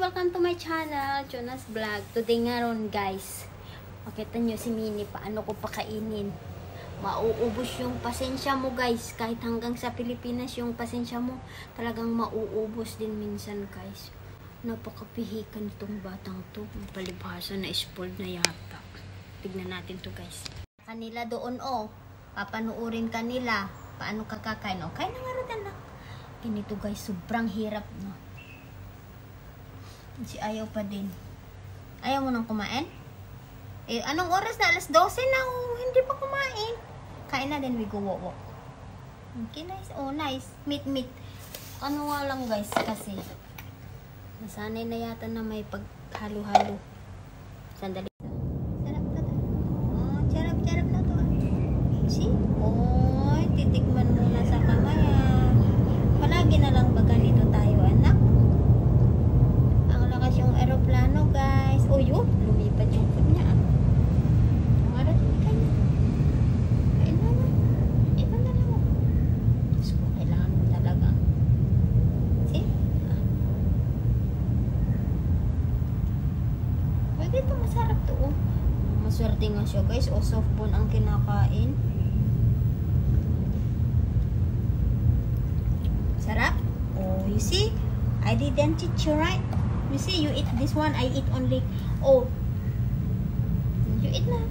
Welcome to my channel, Jonas Vlog. Today nga ron guys, makita nyo si Mini paano ko pakainin. Mauubos yung pasensya mo guys. Kahit hanggang sa Pilipinas yung pasensya mo, talagang mauubos din minsan guys. Napakapihikan itong batang to. Palibhasa na spoiled na yata. Tignan natin to guys. Kanila doon papanuurin kanila. Paano kakakain kain na nga rin na. Ganito guys, sobrang hirap no. Si ayaw pa din. Ayaw mo nang kumain? Anong oras na? Alas 12 na. Hindi pa kumain. Kain na din, we go walk. Okay, nice. Nice. Meat. Ano nga lang guys, kasi nasanay na yata na may paghalo-halo. Sandali. Sarap na to. Charap na to. See? Titikman muna sa kamay. Palagi na lang ba ganito tayo, anak? Yung aeroplano guys. Yun. Lumipat yung food niya. Kain na lang. Iba na lang. Diyos ko, kailangan mo talaga. See? Pwede ito, masarap to. Maswerte nga siya guys. Soft bone ang kinakain. Sarap? You see? I didn't teach you right. You see, you eat this one, I eat only. You eat na.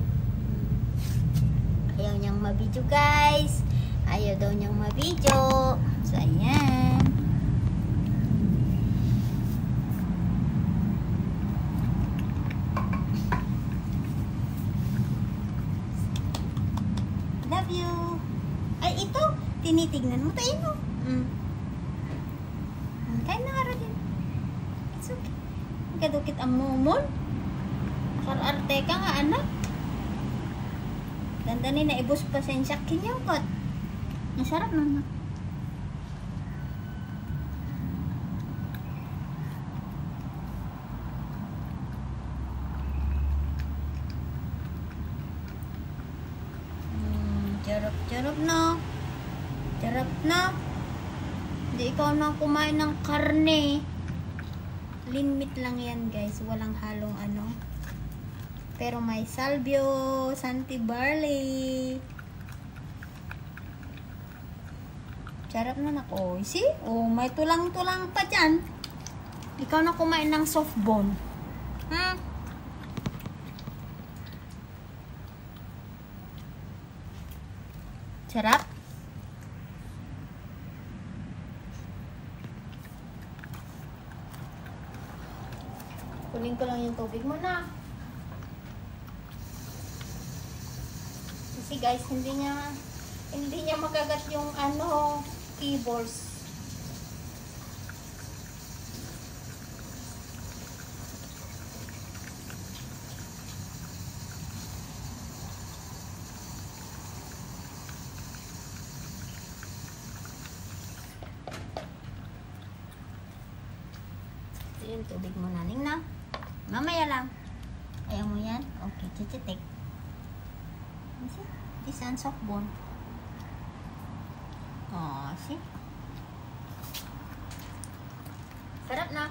Ayaw niyang mabidyo guys. Ayaw daw niyang mabidyo. So, ayan. Love you. Ay, ito. Tinitignan mo tayo mo. Kain na nga rin. It's okay. Kadukit ang mumon. Kararte ka nga anak. Dandanin na ibus pasensya kinyawkot. Masarap naman. Charap na. Charap na. Hindi ikaw na kumain ng karne. Lean meat lang yan guys, walang halong pero may salvio, santi barley. Sarap na nako. See? May tulang-tulang pa dyan. Ikaw na kumain ng soft bone. Sarap? Kunin ko lang yung tubig mo na. Kasi guys, hindi niya makagat yung keyboards. Ito yung tubig mo na, Ning na. Mamaya lang. Ayaw mo yan? Okay, chichitik. This one soft bone. See? Sarap na.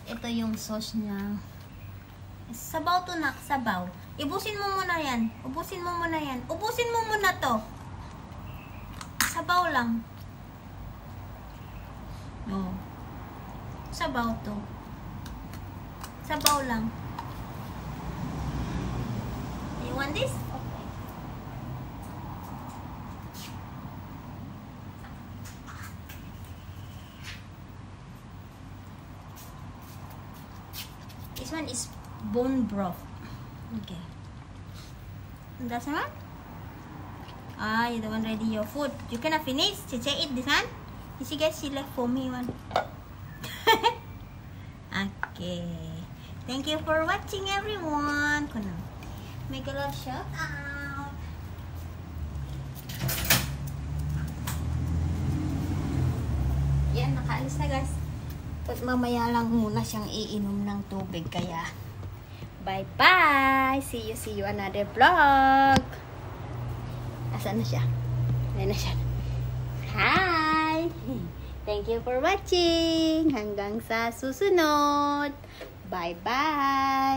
Ito yung sauce niya. Sabaw to nak, sabaw. Ubusin mo muna yan. Ubusin mo muna to. Sabaw lang. Sabaw to. Sabaw lang. You want this? Okay. This one is bone broth. Okay. And that's one? Ah, you don't want ready your food. You cannot finish. Cece eat this one. You see guys, she left for me one. Okay. Thank you for watching everyone. Make a love shout out. Yan, nakaalis na guys. At mamaya lang muna siyang iinom ng tubig. Kaya, bye-bye. See you another vlog. Asan na siya? Ayan na siya. Hi! Thank you for watching. Hanggang sa susunod. Bye-bye!